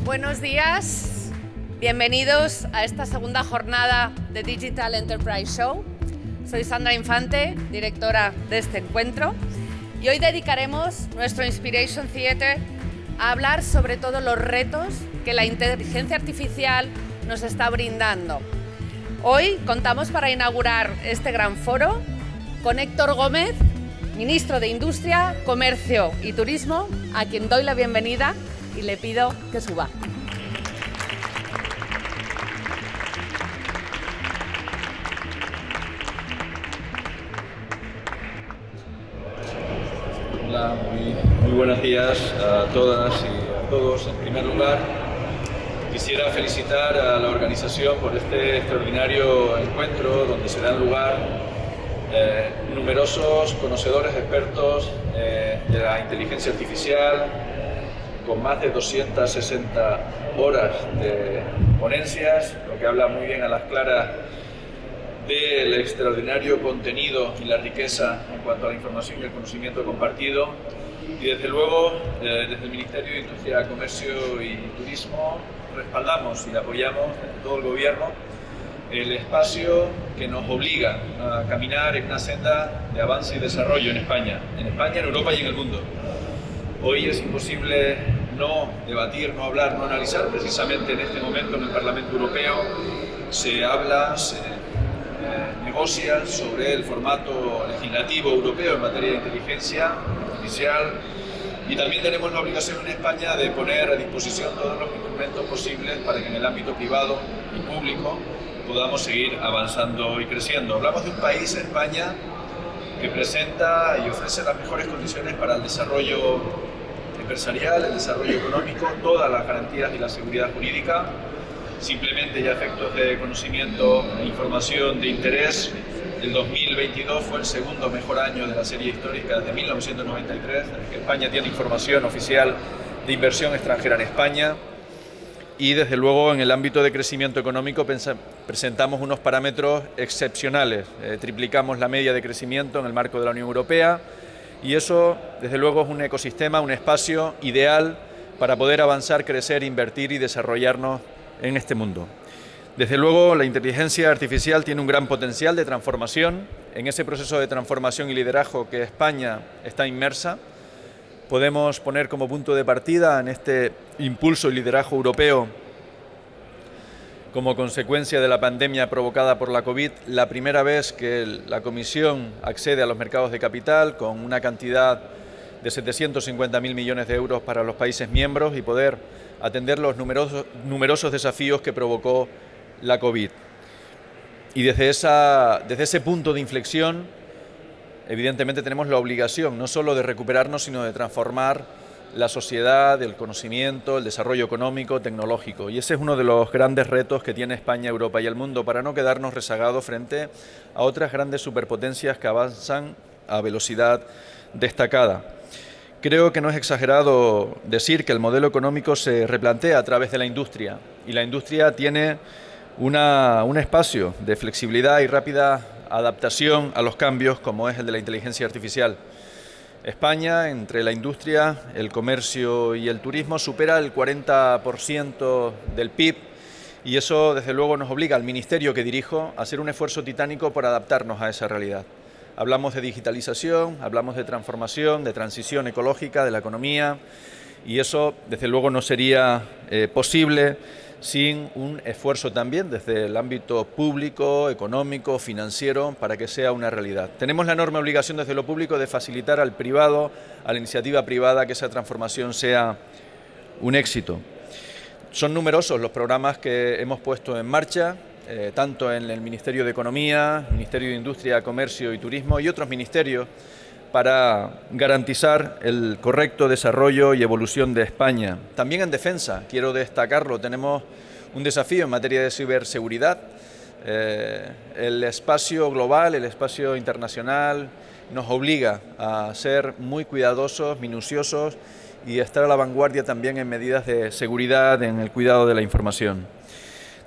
Buenos días, bienvenidos a esta segunda jornada de Digital Enterprise Show. Soy Sandra Infante, directora de este encuentro, y hoy dedicaremos nuestro Inspiration Theater a hablar sobre todos los retos que la inteligencia artificial nos está brindando. Hoy contamos para inaugurar este gran foro con Héctor Gómez, Ministro de Industria, Comercio y Turismo, a quien doy la bienvenida y le pido que suba. Hola, muy buenos días a todas y a todos. En primer lugar, quisiera felicitar a la organización por este extraordinario encuentro donde se dan lugar numerosos conocedores expertos de la inteligencia artificial, con más de 260 horas de ponencias, lo que habla muy bien a las claras del extraordinario contenido y la riqueza en cuanto a la información y el conocimiento compartido. Y desde luego, desde el Ministerio de Industria, Comercio y Turismo, respaldamos y apoyamos desde todo el Gobierno el espacio que nos obliga a caminar en una senda de avance y desarrollo en España, en Europa y en el mundo. Hoy es imposible no debatir, no hablar, no analizar. Precisamente en este momento en el Parlamento Europeo se habla, se negocia sobre el formato legislativo europeo en materia de inteligencia artificial, y también tenemos la obligación en España de poner a disposición todos los instrumentos posibles para que en el ámbito privado y público podamos seguir avanzando y creciendo. Hablamos de un país, España, que presenta y ofrece las mejores condiciones para el desarrollo empresarial, el desarrollo económico, todas las garantías y la seguridad jurídica. Simplemente, ya efectos de conocimiento e información de interés, el 2022 fue el segundo mejor año de la serie histórica desde 1993, en el que España tiene información oficial de inversión extranjera en España. Y desde luego en el ámbito de crecimiento económico presentamos unos parámetros excepcionales. Triplicamos la media de crecimiento en el marco de la Unión Europea, y eso desde luego es un ecosistema, un espacio ideal para poder avanzar, crecer, invertir y desarrollarnos en este mundo. Desde luego la inteligencia artificial tiene un gran potencial de transformación. En ese proceso de transformación y liderazgo que España está inmersa, podemos poner como punto de partida en este impulso y liderazgo europeo, como consecuencia de la pandemia provocada por la COVID, la primera vez que la Comisión accede a los mercados de capital con una cantidad de 750.000 millones de euros para los países miembros y poder atender los numerosos desafíos que provocó la COVID. Y desde ese punto de inflexión, evidentemente tenemos la obligación no solo de recuperarnos, sino de transformar la sociedad, el conocimiento, el desarrollo económico, tecnológico. Y ese es uno de los grandes retos que tiene España, Europa y el mundo, para no quedarnos rezagados frente a otras grandes superpotencias que avanzan a velocidad destacada. Creo que no es exagerado decir que el modelo económico se replantea a través de la industria, y la industria tiene un espacio de flexibilidad y rápida adaptación a los cambios, como es el de la inteligencia artificial. España, entre la industria, el comercio y el turismo, supera el 40% del PIB, y eso desde luego nos obliga al Ministerio que dirijo a hacer un esfuerzo titánico por adaptarnos a esa realidad. Hablamos de digitalización, hablamos de transformación, de transición ecológica de la economía, y eso desde luego no sería posible sin un esfuerzo también desde el ámbito público, económico, financiero, para que sea una realidad. Tenemos la enorme obligación desde lo público de facilitar al privado, a la iniciativa privada, que esa transformación sea un éxito. Son numerosos los programas que hemos puesto en marcha, tanto en el Ministerio de Economía, Ministerio de Industria, Comercio y Turismo y otros ministerios, para garantizar el correcto desarrollo y evolución de España. También en defensa, quiero destacarlo, tenemos un desafío en materia de ciberseguridad. El espacio global, el espacio internacional, nos obliga a ser muy cuidadosos, minuciosos, y estar a la vanguardia también en medidas de seguridad, en el cuidado de la información.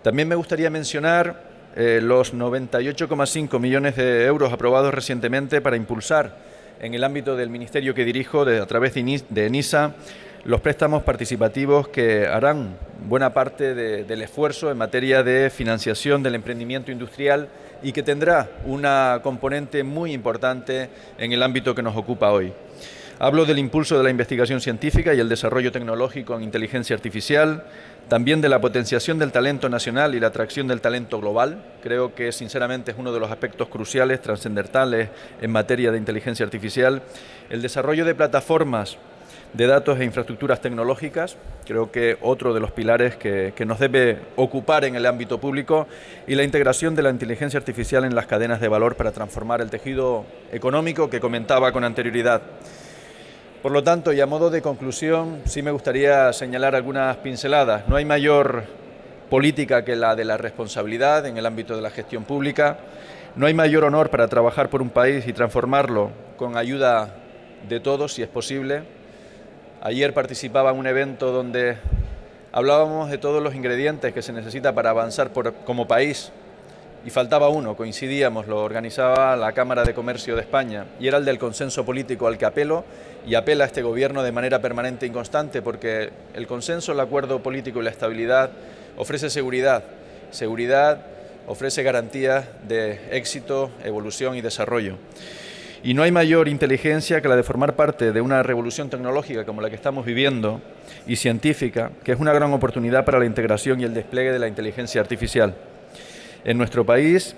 También me gustaría mencionar los 98,5 millones de euros aprobados recientemente para impulsar en el ámbito del ministerio que dirijo, a través de ENISA, los préstamos participativos que harán buena parte del esfuerzo en materia de financiación del emprendimiento industrial y que tendrá una componente muy importante en el ámbito que nos ocupa hoy. Hablo del impulso de la investigación científica y el desarrollo tecnológico en inteligencia artificial, también de la potenciación del talento nacional y la atracción del talento global. Creo que sinceramente es uno de los aspectos cruciales, trascendentales en materia de inteligencia artificial. El desarrollo de plataformas de datos e infraestructuras tecnológicas, creo que otro de los pilares que nos debe ocupar en el ámbito público, y la integración de la inteligencia artificial en las cadenas de valor para transformar el tejido económico que comentaba con anterioridad. Por lo tanto, y a modo de conclusión, sí me gustaría señalar algunas pinceladas. No hay mayor política que la de la responsabilidad en el ámbito de la gestión pública. No hay mayor honor para trabajar por un país y transformarlo con ayuda de todos, si es posible. Ayer participaba en un evento donde hablábamos de todos los ingredientes que se necesita para avanzar como país y faltaba uno, coincidíamos, lo organizaba la Cámara de Comercio de España y era el del consenso político al que apelo y apela a este Gobierno de manera permanente e inconstante porque el consenso, el acuerdo político y la estabilidad ofrece seguridad. Seguridad ofrece garantías de éxito, evolución y desarrollo. Y no hay mayor inteligencia que la de formar parte de una revolución tecnológica como la que estamos viviendo y científica, que es una gran oportunidad para la integración y el despliegue de la inteligencia artificial en nuestro país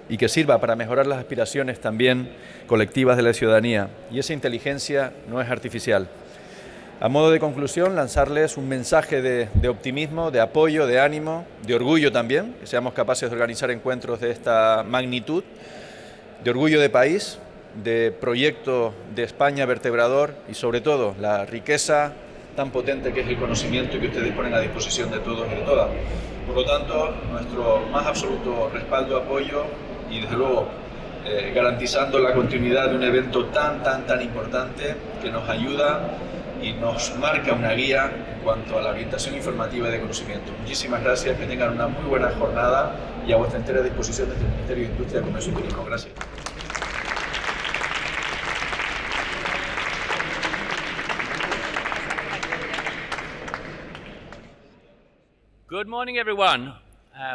y que sirva para mejorar las aspiraciones también colectivas de la ciudadanía. Y esa inteligencia no es artificial. A modo de conclusión, lanzarles un mensaje de optimismo, de apoyo, de ánimo, de orgullo también, que seamos capaces de organizar encuentros de esta magnitud, de orgullo de país, de proyecto de España vertebrador y sobre todo la riqueza tan potente que es el conocimiento que ustedes ponen a disposición de todos y de todas. Por lo tanto, nuestro más absoluto respaldo, apoyo y desde luego garantizando la continuidad de un evento tan importante que nos ayuda y nos marca una guía en cuanto a la orientación informativa y de conocimiento. Muchísimas gracias, que tengan una muy buena jornada y a vuestra entera disposición desde el Ministerio de Industria, Comercio y Turismo. Gracias. Good morning, everyone.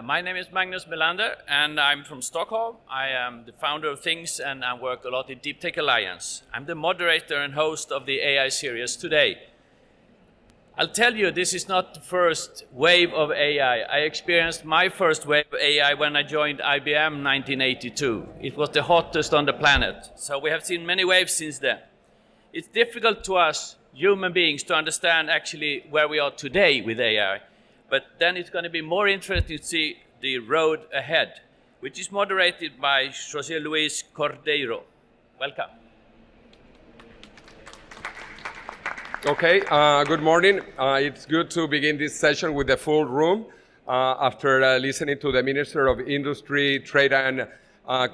My name is Magnus Melander, and I'm from Stockholm. I am the founder of Things, and I work a lot in Deep Tech Alliance. I'm the moderator and host of the AI series today. I'll tell you, this is not the first wave of AI. I experienced my first wave of AI when I joined IBM in 1982. It was the hottest on the planet. So we have seen many waves since then. It's difficult to us human beings to understand actually where we are today with AI. But then it's going to be more interesting to see the road ahead, which is moderated by José Luis Cordeiro. Welcome. Okay, good morning. It's good to begin this session with the full room after listening to the Minister of Industry, Trade and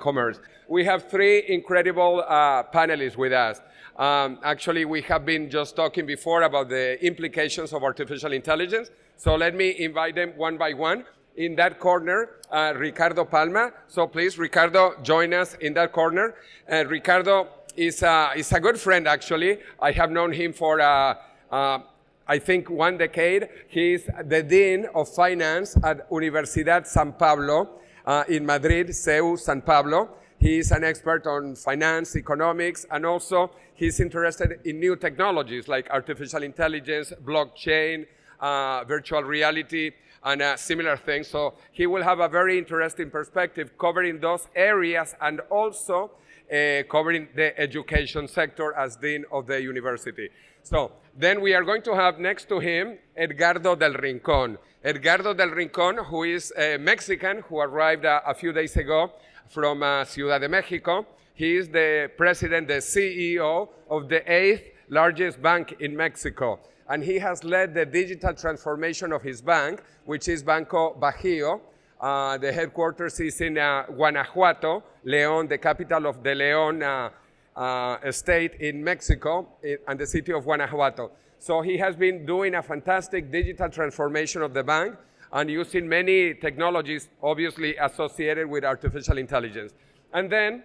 Commerce. We have three incredible panelists with us. Actually, we have been just talking before about the implications of artificial intelligence. So let me invite them one by one. In that corner, Ricardo Palma. So please, Ricardo, join us in that corner. Ricardo is a good friend, actually. I have known him for, I think, 1 decade. He's the Dean of Finance at Universidad San Pablo in Madrid, CEU San Pablo. He is an expert on finance, economics, and also he's interested in new technologies like artificial intelligence, blockchain, virtual reality, and similar things. So he will have a very interesting perspective covering those areas and also covering the education sector as Dean of the university. So then we are going to have next to him Edgardo del Rincón. Edgardo del Rincón, who is a Mexican who arrived a few days ago from Ciudad de Mexico. He is the president, the CEO of the 8th largest bank in Mexico. And he has led the digital transformation of his bank, which is Banco Bajío. The headquarters is in Guanajuato, León, the capital of the León state in Mexico, and the city of Guanajuato. So he has been doing a fantastic digital transformation of the bank and using many technologies, obviously associated with artificial intelligence. And then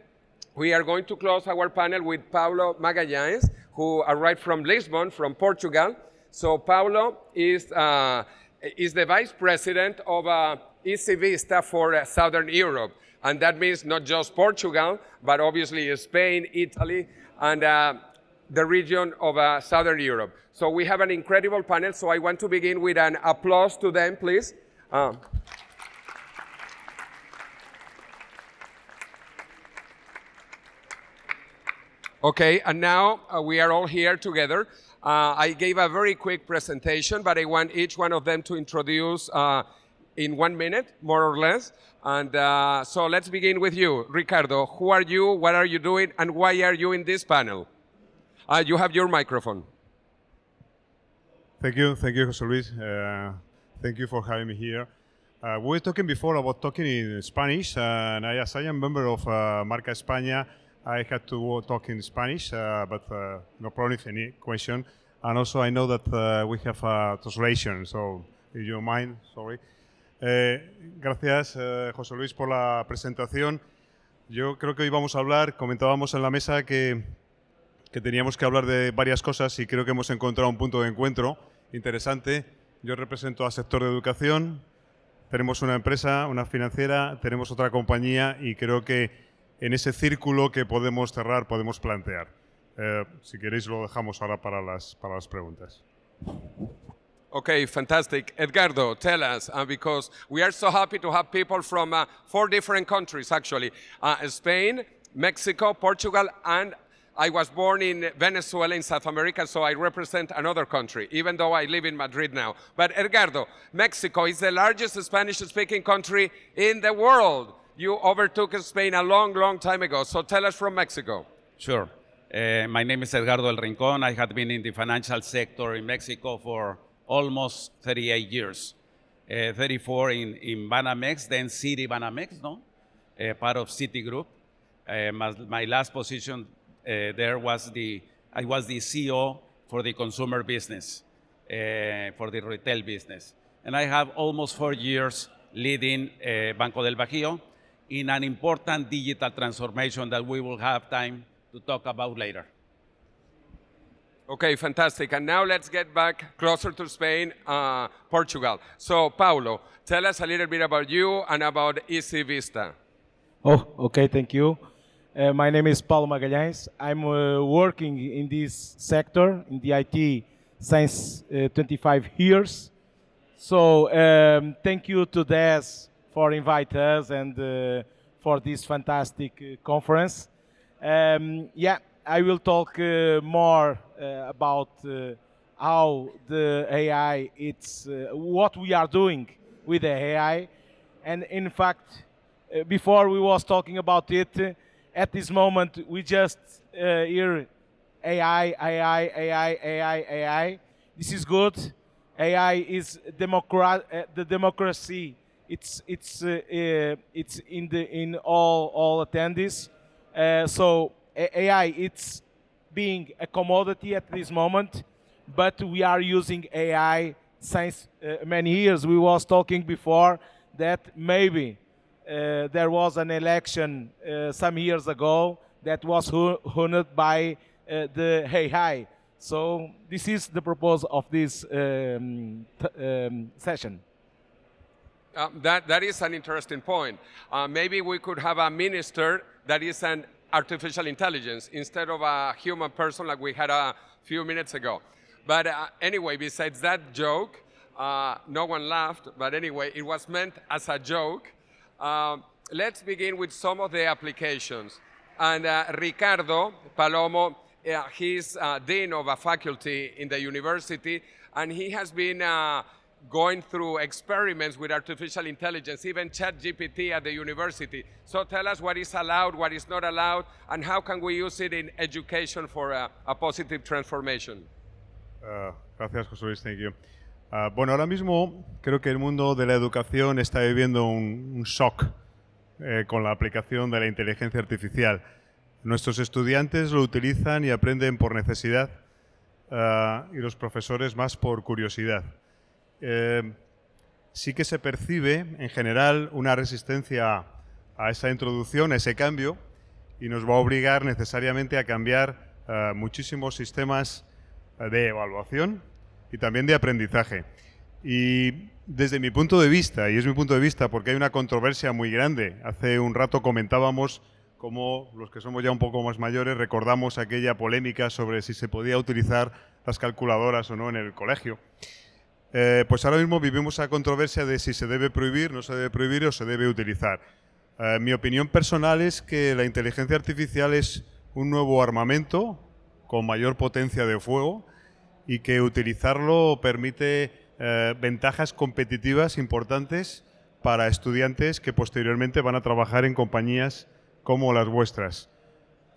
we are going to close our panel with Paulo Magalhaes, who arrived from Lisbon, from Portugal. So Paulo is the vice president of EasyVista for Southern Europe. And that means not just Portugal, but obviously Spain, Italy, and the region of Southern Europe. So we have an incredible panel, so I want to begin with an applause to them, please. Okay, and now we are all here together. I gave a very quick presentation, but I want each one of them to introduce in 1 minute, more or less. And so let's begin with you. Ricardo, who are you, what are you doing, and why are you in this panel? You have your microphone. Thank you, José Luis. Thank you for having me here. We were talking before about talking in Spanish, and as I am a member of Marca España, I had to talk in Spanish, but no problem if any question. And also I know that we have a translation, so if you don't mind, sorry. Gracias, José Luis, por la presentación. Yo creo que hoy vamos a hablar, comentábamos en la mesa que teníamos que hablar de varias cosas y creo que hemos encontrado un punto de encuentro interesante. Yo represento al sector de educación, tenemos una empresa, una financiera, tenemos otra compañía y creo que en ese círculo que podemos cerrar, podemos plantear. Si queréis lo dejamos ahora para las preguntas. Okay, fantastic. Edgardo, tell us, because we are so happy to have people from 4 different countries, actually. Spain, Mexico, Portugal, and I was born in Venezuela in South America, so I represent another country, even though I live in Madrid now. But Edgardo, Mexico is the largest Spanish-speaking country in the world. You overtook Spain a long, long time ago, so tell us from Mexico. Sure. My name is Edgardo del Rincón. I have been in the financial sector in Mexico for almost 38 years. 34 in Banamex, then Citi Banamex, no? Part of Citigroup. My last position there was I was the CEO for the consumer business, for the retail business. And I have almost 4 years leading Banco del Bajío in an important digital transformation that we will have time to talk about later. Okay, fantastic. And now let's get back closer to Spain, Portugal. So, Paulo, tell us a little bit about you and about EasyVista. Oh, okay, thank you. My name is Paulo Magalhaes. I'm working in this sector, in the IT, since 25 years. So, thank you to DES for inviting us and for this fantastic conference. Yeah, I will talk more about how the AI, it's what we are doing with the AI. And in fact, before we was talking about it, at this moment we just hear AI. This is good. AI is the democracy. It's in all attendees. So AI, it's being a commodity at this moment, but we are using AI since many years. We was talking before that maybe there was an election some years ago that was honored by the AI. So this is the purpose of this session. That is an interesting point. Maybe we could have a minister that is an artificial intelligence instead of a human person like we had a few minutes ago. But anyway, besides that joke, no one laughed, but anyway, it was meant as a joke. Let's begin with some of the applications. And Ricardo Palomo, he's dean of a faculty in the university, and he has been going through experiments with artificial intelligence, even ChatGPT at the university. So tell us what is allowed, what is not allowed, and how can we use it in education for a positive transformation. Gracias, José Luis, thank you. Bueno, ahora mismo creo que el mundo de la educación está viviendo un shock con la aplicación de la inteligencia artificial. Nuestros estudiantes lo utilizan y aprenden por necesidad y los profesores más por curiosidad. Sí que se percibe en general una resistencia a esa introducción, a ese cambio, y nos va a obligar necesariamente a cambiar muchísimos sistemas de evaluación y también de aprendizaje. Y desde mi punto de vista, y es mi punto de vista porque hay una controversia muy grande, hace un rato comentábamos cómo los que somos ya un poco más mayores recordamos aquella polémica sobre si se podía utilizar las calculadoras o no en el colegio. Pues ahora mismo vivimos esa controversia de si se debe prohibir, no se debe prohibir o se debe utilizar. Mi opinión personal es que la inteligencia artificial es un nuevo armamento con mayor potencia de fuego y que utilizarlo permite ventajas competitivas importantes para estudiantes que posteriormente van a trabajar en compañías como las vuestras.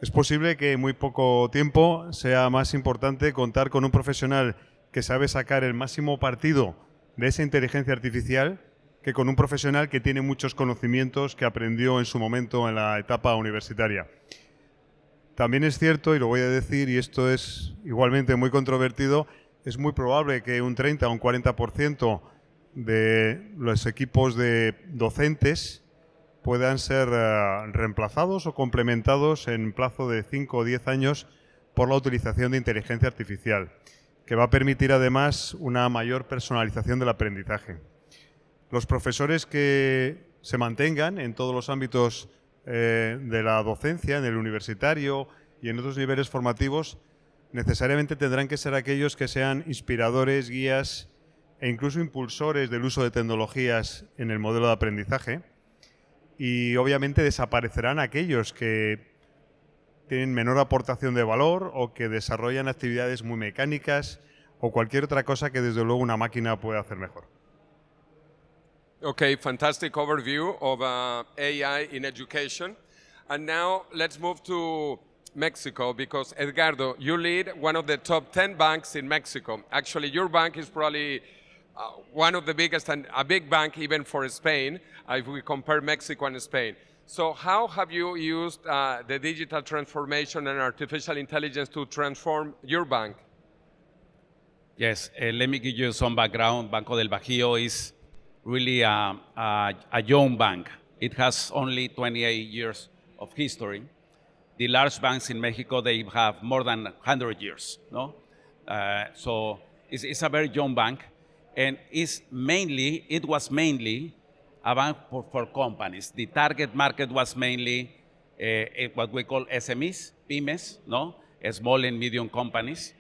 Es posible que en muy poco tiempo sea más importante contar con un profesional que sabe sacar el máximo partido de esa inteligencia artificial que con un profesional que tiene muchos conocimientos que aprendió en su momento en la etapa universitaria. También es cierto, y lo voy a decir, y esto es igualmente muy controvertido, es muy probable que un 30 o un 40% de los equipos de docentes puedan ser reemplazados o complementados en plazo de 5 o 10 años por la utilización de inteligencia artificial, que va a permitir además una mayor personalización del aprendizaje. Los profesores que se mantengan en todos los ámbitos de la docencia, en el universitario y en otros niveles formativos, necesariamente tendrán que ser aquellos que sean inspiradores, guías e incluso impulsores del uso de tecnologías en el modelo de aprendizaje. Y obviamente desaparecerán aquellos que tienen menor aportación de valor o que desarrollan actividades muy mecánicas o cualquier otra cosa que desde luego una máquina puede hacer mejor. Okay, fantastic overview of AI in education. And now let's move to Mexico because Edgardo, you lead one of the top 10 banks in Mexico. Actually, your bank is probably one of the biggest and a big bank even for Spain if we compare Mexico and Spain. So how have you used the digital transformation and artificial intelligence to transform your bank? Yes, let me give you some background. Banco del Bajío is really a young bank. It has only 28 years of history. The large banks in Mexico, they have more than 100 years, no? So it's a very young bank, and it was mainly a bank for companies. The target market was mainly what we call SMEs, pymes, no? Small and medium companies.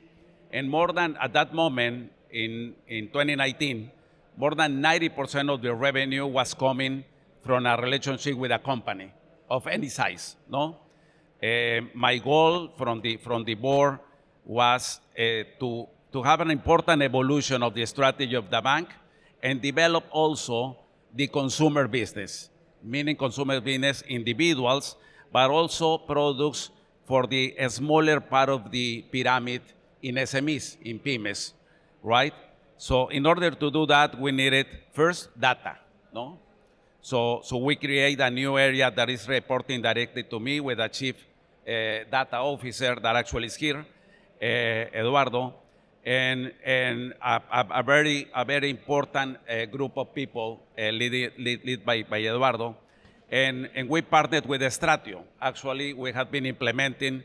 And more than, at that moment, in 2019, more than 90% of the revenue was coming from a relationship with a company of any size, no? My goal from the board was to have an important evolution of the strategy of the bank and develop also the consumer business, meaning consumer business individuals, but also products for the smaller part of the pyramid in SMEs, in pymes, right? So in order to do that, we needed first data, no? So we create a new area that is reporting directly to me with a chief data officer that actually is here, Eduardo, and a very important group of people led by Eduardo, and we partnered with Stratio. Actually, we have been implementing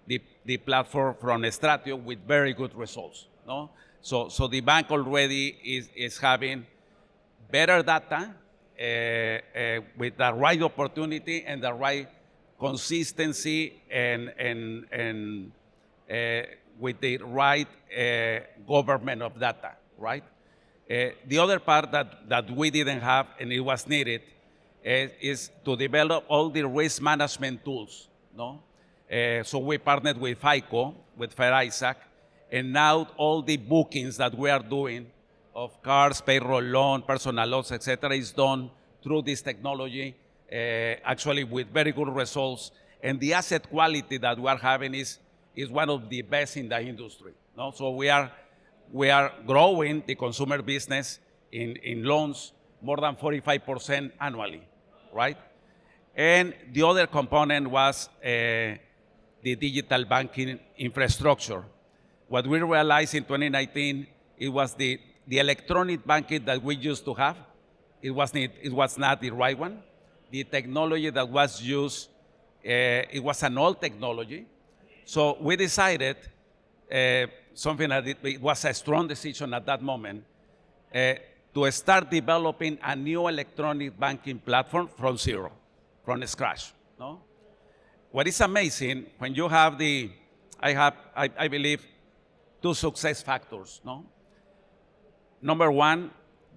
the platform from Stratio with very good results, no? So the bank already is having better data with the right opportunity and the right consistency and with the right government of data, right? The other part that we didn't have and it was needed is to develop all the risk management tools, no? So we partnered with FICO, with Fair Isaac, and now all the bookings that we are doing of cars, payroll loan, personal loans, etc., is done through this technology, actually with very good results. And the asset quality that we are having is one of the best in the industry, no? So we are growing the consumer business in loans more than 45% annually, right? And the other component was the digital banking infrastructure. What we realized in 2019, it was the electronic banking that we used to have. It was not the right one. The technology that was used, it was an old technology. So we decided something that it was a strong decision at that moment, to start developing a new electronic banking platform from zero, from scratch. No? What is amazing when you have I believe, two success factors. No? Number one,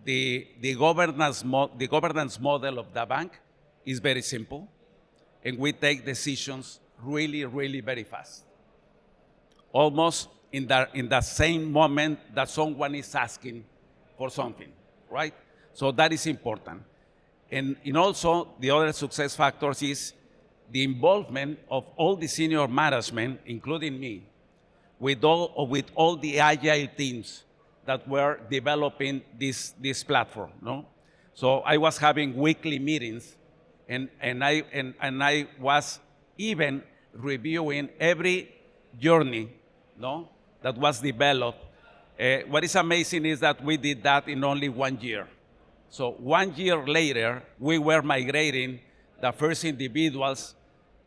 the governance model of the bank is very simple, and we take decisions really, really very fast. Almost in the same moment that someone is asking for something, right? So that is important. And also, the other success factors is the involvement of all the senior management, including me, with all the agile teams that were developing this platform. No? So I was having weekly meetings, and I was even reviewing every journey, no, that was developed. What is amazing is that we did that in only 1 year. So 1 year later, we were migrating the first individuals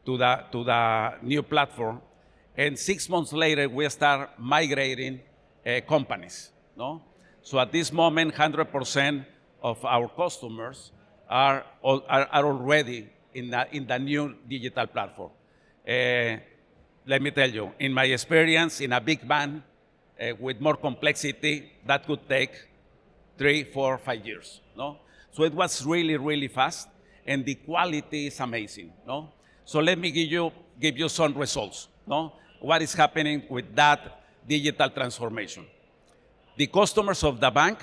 to the new platform, and 6 months later, we start migrating companies. No? So at this moment, 100% of our customers are already in the new digital platform. Let me tell you, in my experience in a big bank with more complexity, that could take 3, 4, 5 years. No? So it was really, really fast, and the quality is amazing. No? So let me give you some results. No? What is happening with that digital transformation? The customers of the bank,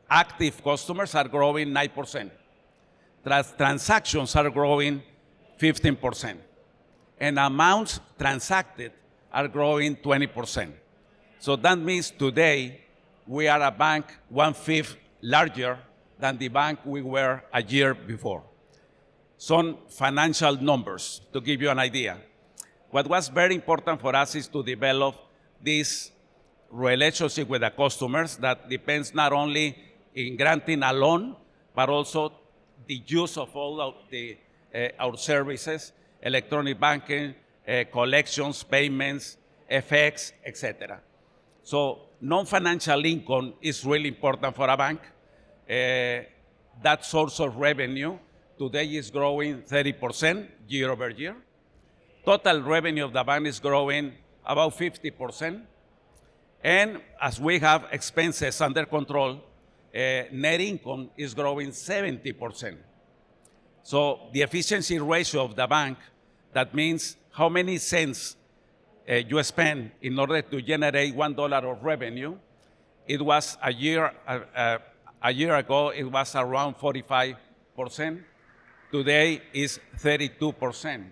active customers, are growing 9%. Transactions are growing 15%. And amounts transacted are growing 20%. So that means today we are a bank 1/5 larger than the bank we were a year before. Some financial numbers to give you an idea. What was very important for us is to develop this relationship with the customers that depends not only in granting a loan, but also the use of all of our services, electronic banking, collections, payments, FX, etc. So non-financial income is really important for a bank. That source of revenue today is growing 30% year over year. Total revenue of the bank is growing about 50%. And as we have expenses under control, net income is growing 70%. So the efficiency ratio of the bank, that means how many cents you spend in order to generate $1 of revenue, it was a year ago, it was around 45%. Today is 32%.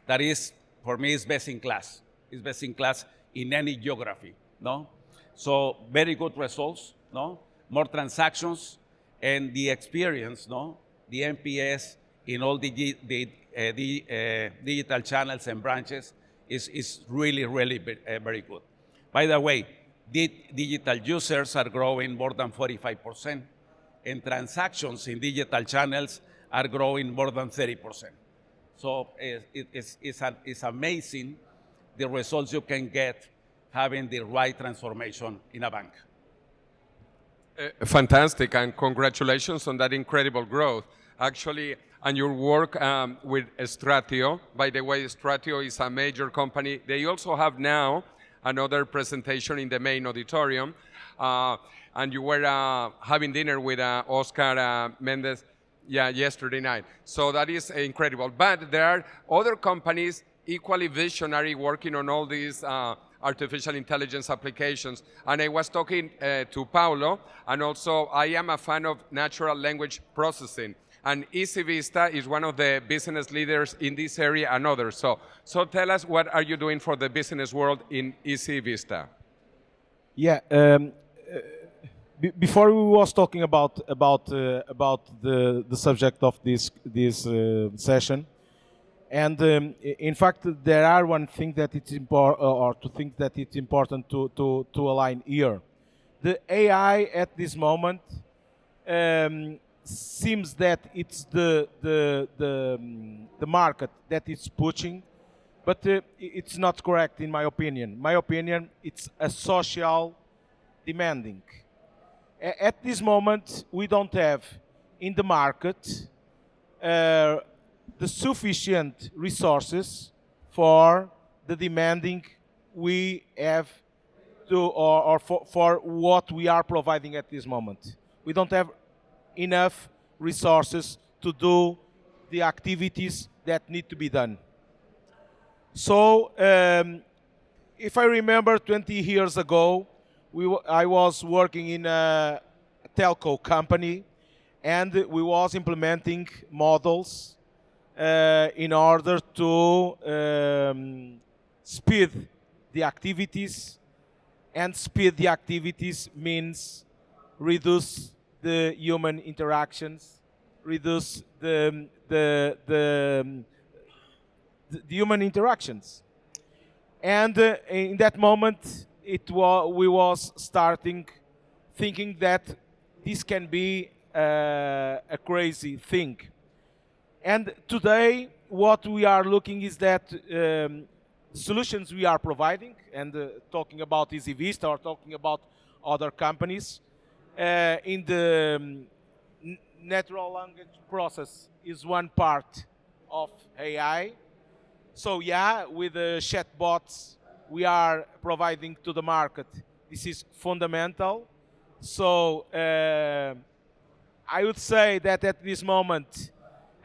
That is, for me, is best in class. It's best in class in any geography. No? So very good results, no? More transactions, and the experience, no? The NPS in all the digital channels and branches is really, really very good. By the way, digital users are growing more than 45%, and transactions in digital channels are growing more than 30%. So it's amazing the results you can get having the right transformation in a bank. Fantastic, and congratulations on that incredible growth. Actually, and your work with Stratio. By the way, Stratio is a major company. They also have now another presentation in the main auditorium. And you were having dinner with Oscar Mendez yesterday night. So that is incredible. But there are other companies equally visionary working on all these artificial intelligence applications. And I was talking to Paulo, and also I am a fan of natural language processing. And EasyVista is one of the business leaders in this area and others. So tell us, what are you doing for the business world in EasyVista? Yeah, before we was talking about the subject of this session, and in fact, there are one thing that it's important, or to think that it's important to align here. The AI at this moment seems that it's the market that is pushing but it's not correct in my opinion. My opinion, it's a social demanding. At this moment, we don't have in the market the sufficient resources for the demanding we have to, or for what we are providing at this moment. We don't have enough resources to do the activities that need to be done. So, if I remember 20 years ago, I was working in a telco company, and we was implementing models in order to speed the activities, and speed the activities means reduce the human interactions, reduce the human interactions. And in that moment, we was starting thinking that this can be a crazy thing. And today, what we are looking is that solutions we are providing, and talking about EasyVista or talking about other companies, in the natural language process is one part of AI. So yeah, with the chatbots we are providing to the market, this is fundamental. So I would say that at this moment,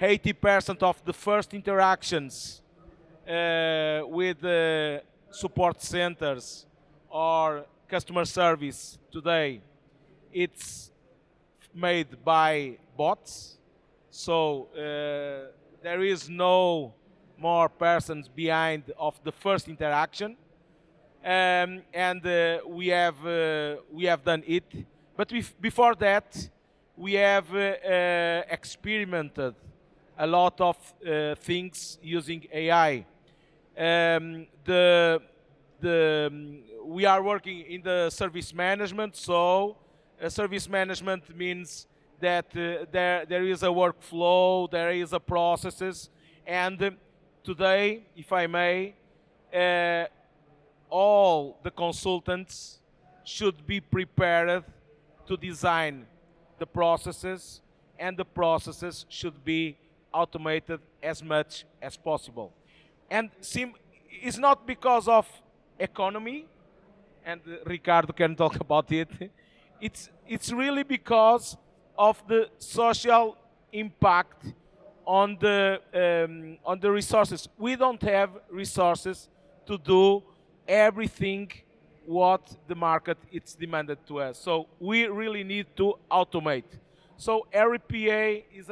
80% of the first interactions with support centers or customer service today, it's made by bots. So there is no more persons behind of the first interaction, and we have done it. But before that, we have experimented a lot of things using AI. We are working in the service management, so service management means that there is a workflow, there is a processes, and today, if I may, all the consultants should be prepared to design the processes, and the processes should be automated as much as possible. And it's not because of economy, and Ricardo can talk about it. It's really because of the social impact on the resources. We don't have resources to do everything what the market it's demanded to us. So we really need to automate. So RPA is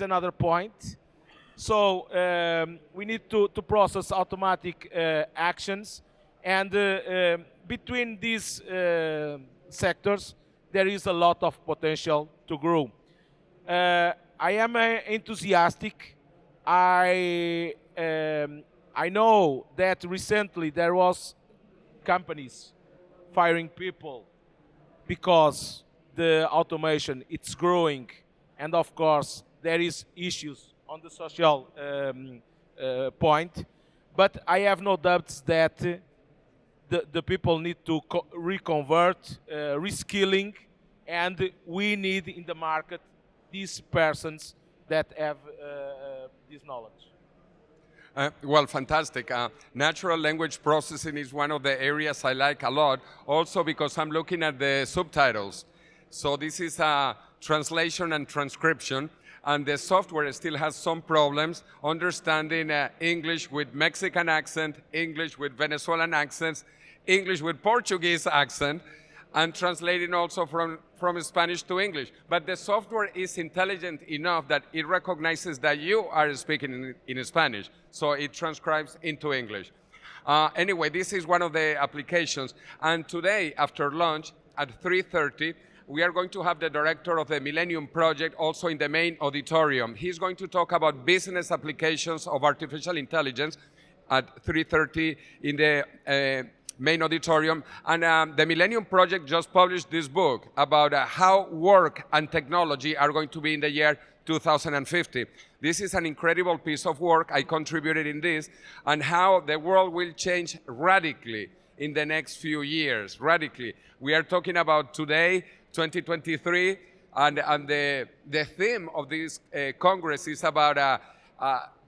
another point. So we need to process automatic actions, and between these sectors, there is a lot of potential to grow. I am enthusiastic. I know that recently there was companies firing people because the automation it's growing, and of course there is issues on the social point. But I have no doubts that the people need to reconvert, reskilling, and we need in the market these persons that have this knowledge. Well, fantastic. Natural language processing is one of the areas I like a lot, also because I'm looking at the subtitles. So this is translation and transcription, and the software still has some problems understanding English with Mexican accent, English with Venezuelan accents, English with Portuguese accent, and translating also from Spanish to English. But the software is intelligent enough that it recognizes that you are speaking in Spanish, so it transcribes into English. Anyway, this is one of the applications. And today, after lunch, at 3:30, we are going to have the director of the Millennium Project also in the main auditorium. He's going to talk about business applications of artificial intelligence at 3:30 in the main auditorium. And the Millennium Project just published this book about how work and technology are going to be in the year 2050. This is an incredible piece of work. I contributed in this, and how the world will change radically in the next few years, radically. We are talking about today, 2023, and the theme of this Congress is about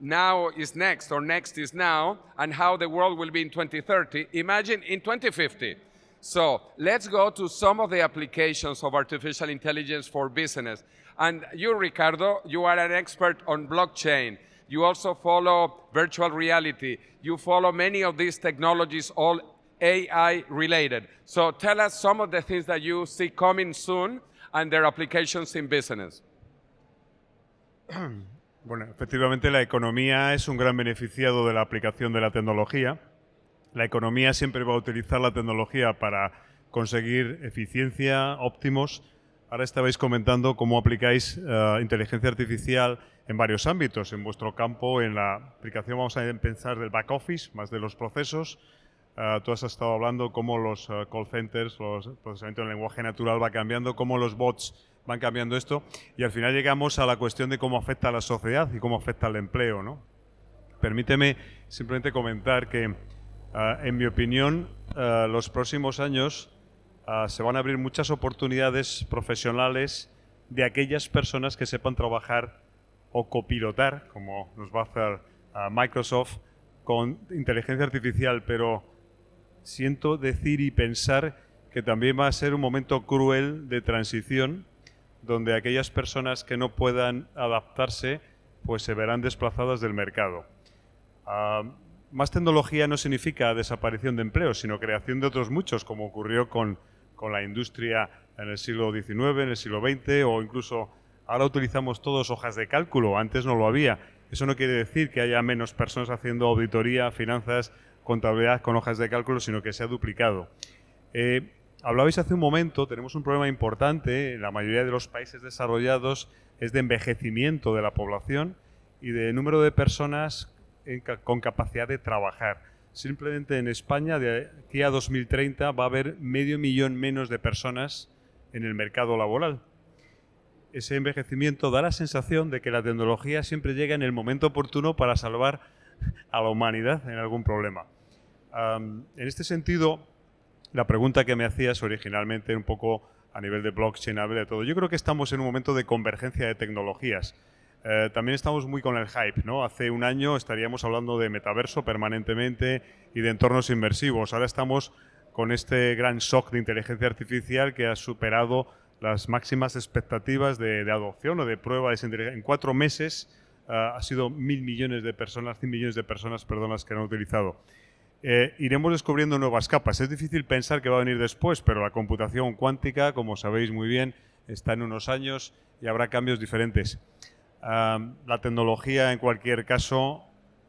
now is next, or next is now, and how the world will be in 2030. Imagine in 2050. So let's go to some of the applications of artificial intelligence for business. And you, Ricardo, you are an expert on blockchain. You also follow virtual reality. You follow many of these technologies, all AI related. So tell us some of the things that you see coming soon and their applications in business. Bueno, efectivamente la economía es un gran beneficiado de la aplicación de la tecnología. La economía siempre va a utilizar la tecnología para conseguir eficiencia, óptimos. Ahora estabais comentando cómo aplicáis inteligencia artificial en varios ámbitos. En vuestro campo, en la aplicación vamos a pensar del back office, más de los procesos. Tú has estado hablando cómo los call centers, los procesamientos en lenguaje natural va cambiando, cómo los bots van cambiando esto. Y al final llegamos a la cuestión de cómo afecta a la sociedad y cómo afecta al empleo, ¿no? Permíteme simplemente comentar que en mi opinión, los próximos años se van a abrir muchas oportunidades profesionales de aquellas personas que sepan trabajar o copilotar, como nos va a hacer Microsoft, con inteligencia artificial, pero siento decir y pensar que también va a ser un momento cruel de transición, donde aquellas personas que no puedan adaptarse, pues se verán desplazadas del mercado. Más tecnología no significa desaparición de empleos, sino creación de otros muchos, como ocurrió con la industria en el siglo XIX, en el siglo XX, o incluso ahora utilizamos todos hojas de cálculo, antes no lo había. Eso no quiere decir que haya menos personas haciendo auditoría, finanzas, contabilidad con hojas de cálculo, sino que se ha duplicado. Hablabais hace un momento, tenemos un problema importante en la mayoría de los países desarrollados, es de envejecimiento de la población y de número de personas con capacidad de trabajar. Simplemente en España, de aquí a 2030, va a haber 500.000 menos de personas en el mercado laboral. Ese envejecimiento da la sensación de que la tecnología siempre llega en el momento oportuno para salvar a la humanidad en algún problema. En este sentido, la pregunta que me hacías originalmente, un poco a nivel de blockchain, a nivel de todo, yo creo que estamos en un momento de convergencia de tecnologías. También estamos muy con el hype, ¿no? Hace un año estaríamos hablando de metaverso permanentemente y de entornos inmersivos. Ahora estamos con este gran shock de inteligencia artificial que ha superado las máximas expectativas de adopción o de prueba de inteligencia. En 4 meses ha sido 1.000 millones de personas, 100 millones de personas, perdón, las que han utilizado. Iremos descubriendo nuevas capas. Es difícil pensar que va a venir después, pero la computación cuántica, como sabéis muy bien, está en unos años y habrá cambios diferentes. La tecnología, en cualquier caso,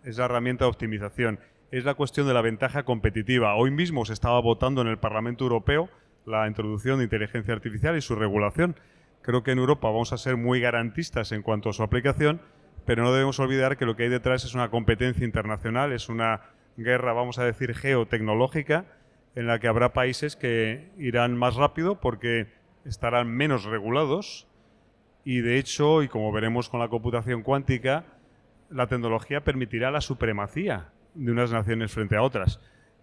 es la herramienta de optimización. Es la cuestión de la ventaja competitiva. Hoy mismo se estaba votando en el Parlamento Europeo la introducción de inteligencia artificial y su regulación. Creo que en Europa vamos a ser muy garantistas en cuanto a su aplicación, pero no debemos olvidar que lo que hay detrás es una competencia internacional, es una guerra, vamos a decir, geotecnológica, en la que habrá países que irán más rápido porque estarán menos regulados. Y de hecho, y como veremos con la computación cuántica, la tecnología permitirá la supremacía de unas naciones frente a otras.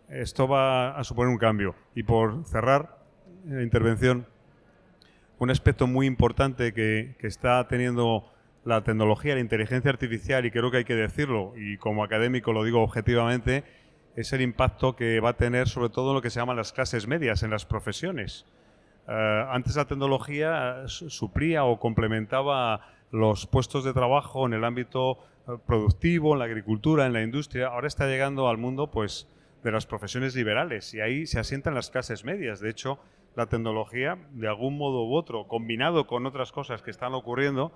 Esto va a suponer un cambio. Y por cerrar la intervención, un aspecto muy importante que está teniendo la tecnología, la inteligencia artificial, y creo que hay que decirlo, y como académico lo digo objetivamente, es el impacto que va a tener sobre todo en lo que se llaman las clases medias, en las profesiones. Antes la tecnología suplía o complementaba los puestos de trabajo en el ámbito productivo, en la agricultura, en la industria. Ahora está llegando al mundo pues de las profesiones liberales y ahí se asientan las clases medias. De hecho, la tecnología, de algún modo u otro, combinado con otras cosas que están ocurriendo,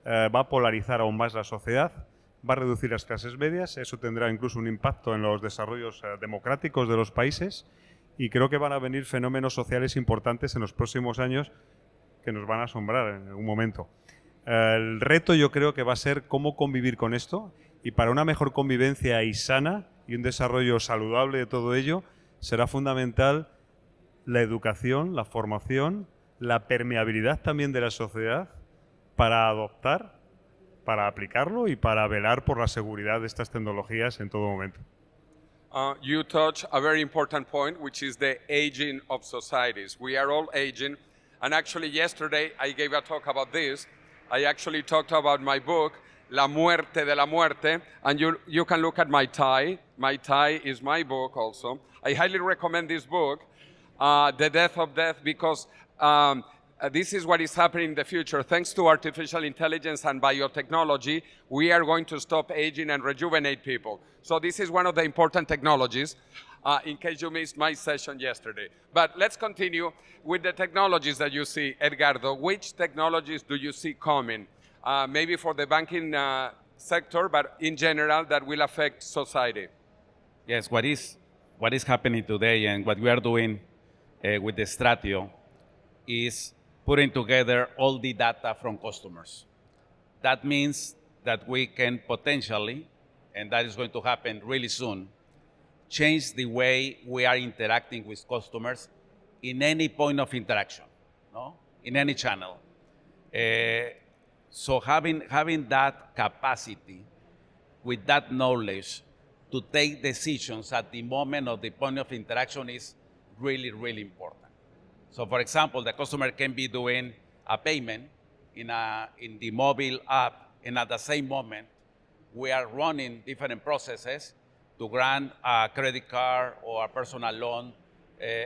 va a polarizar aún más la sociedad, va a reducir las clases medias. Eso tendrá incluso un impacto en los desarrollos democráticos de los países. Y creo que van a venir fenómenos sociales importantes en los próximos años que nos van a asombrar en algún momento. El reto yo creo que va a ser cómo convivir con esto, y para una mejor convivencia y sana y un desarrollo saludable de todo ello será fundamental la educación, la formación, la permeabilidad también de la sociedad para adoptar para aplicarlo y para velar por la seguridad de estas tecnologías en todo momento. You touch a very important point, which is the aging of societies. We are all aging, and actually yesterday I gave a talk about this. I actually talked about my book, La Muerte de la Muerte, and you can look at my tie. My tie is my book also. I highly recommend this book, The Death of Death, because this is what is happening in the future. Thanks to artificial intelligence and biotechnology, we are going to stop aging and rejuvenate people. So this is one of the important technologies, in case you missed my session yesterday. But let's continue with the technologies that you see. Edgardo, which technologies do you see coming? Maybe for the banking sector, but in general, that will affect society. Yes, what is happening today and what we are doing with the Stratio is putting together all the data from customers. That means that we can potentially, and that is going to happen really soon, change the way we are interacting with customers in any point of interaction, no? In any channel. So having that capacity with that knowledge to take decisions at the moment of the point of interaction is really, really important. So for example, the customer can be doing a payment in the mobile app, and at the same moment, we are running different processes to grant a credit card or a personal loan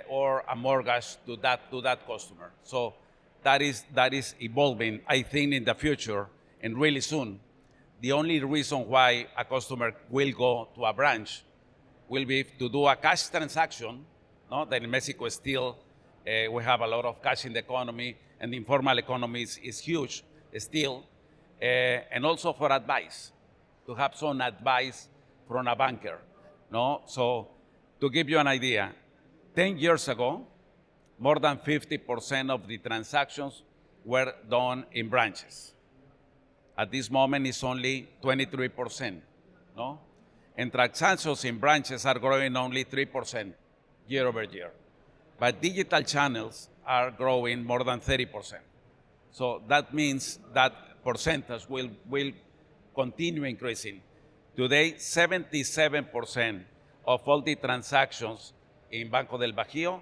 or a mortgage to that customer. So that is evolving, I think, in the future and really soon. The only reason why a customer will go to a branch will be to do a cash transaction, no? That in Mexico still we have a lot of cash in the economy, and the informal economy is huge still, and also for advice, to have some advice from a banker, no? So to give you an idea, 10 years ago, more than 50% of the transactions were done in branches. At this moment, it's only 23%, no? And transactions in branches are growing only 3% year over year. But digital channels are growing more than 30%. So that means that percentage will continue increasing. Today, 77% of all the transactions in Banco del Bajío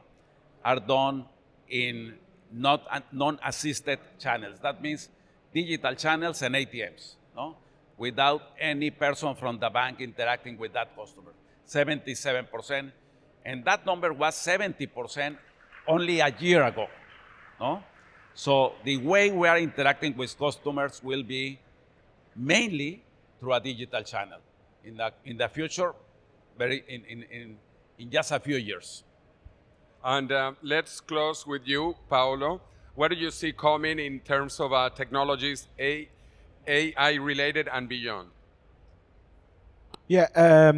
are done in non-assisted channels. That means digital channels and ATMs, no? Without any person from the bank interacting with that customer. 77%. And that number was 70% only a year ago, no? So the way we are interacting with customers will be mainly through a digital channel in the future, in just a few years. And let's close with you, Paulo. What do you see coming in terms of technologies, AI related and beyond? Yeah,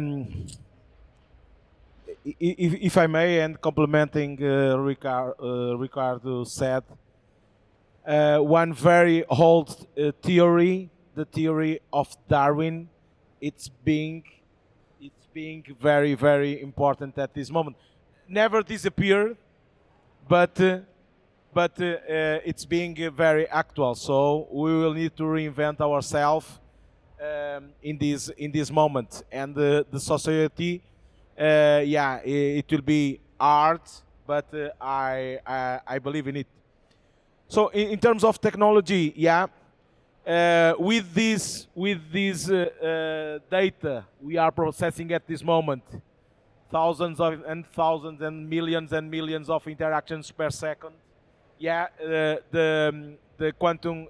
if I may, and complementing Ricardo said, one very old theory, the theory of Darwin, it's being very, very important at this moment. Never disappeared, but it's being very actual. So we will need to reinvent ourselves in this moment, and the society. It will be hard, but I believe in it. So in terms of technology, with this data we are processing at this moment, thousands and thousands and millions of interactions per second. The quantum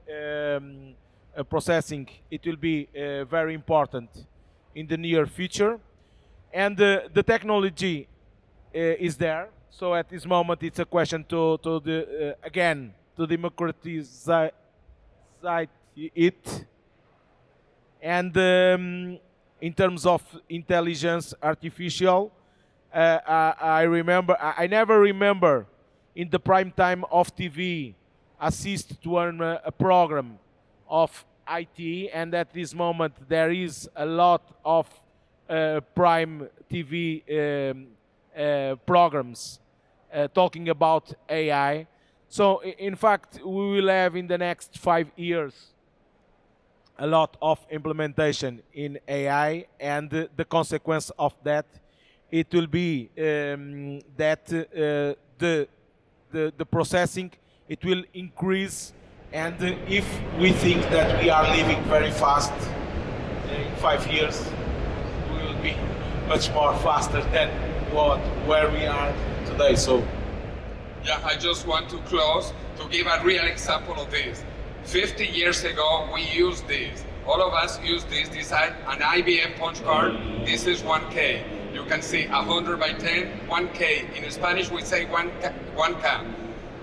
processing, it will be very important in the near future. And the technology is there. So at this moment, it's a question to democratize it. And in terms of intelligence artificial, I never remember in the prime time of TV assist to a program of IT, and at this moment there is a lot of prime TV programs talking about AI. So in fact, we will have in the next 5 years a lot of implementation in AI, and the consequence of that, it will be that the processing, it will increase, and if we think that we are living very fast, in 5 years, we will be much more faster than where we are today. So, yeah, I just want to close to give a real example of this. 50 years ago, we used this. All of us use this. This is an IBM punch card. This is 1K. You can see 100 by 10, 1K. In Spanish, we say 1K.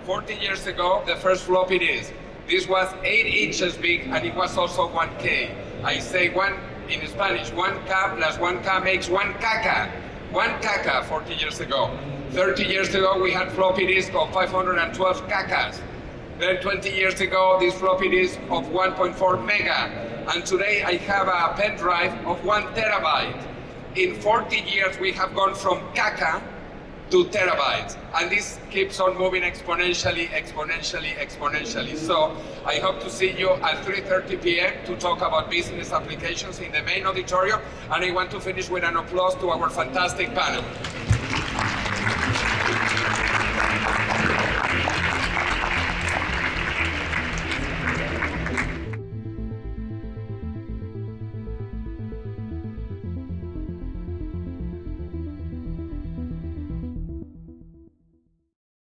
40 years ago, the first floppy disk. This was 8 inches big, and it was also 1K. I say in Spanish, 1K plus 1K makes 1 caca. 1 caca 40 years ago. 30 years ago, we had floppy disk of 512 cacas. Then 20 years ago, this floppy disk of 1.4 mega. And today I have a pen drive of 1 terabyte. In 40 years, we have gone from caca to terabytes. And this keeps on moving exponentially. So I hope to see you at 3:30 p.m. to talk about business applications in the main auditorium. And I want to finish with an applause to our fantastic panel.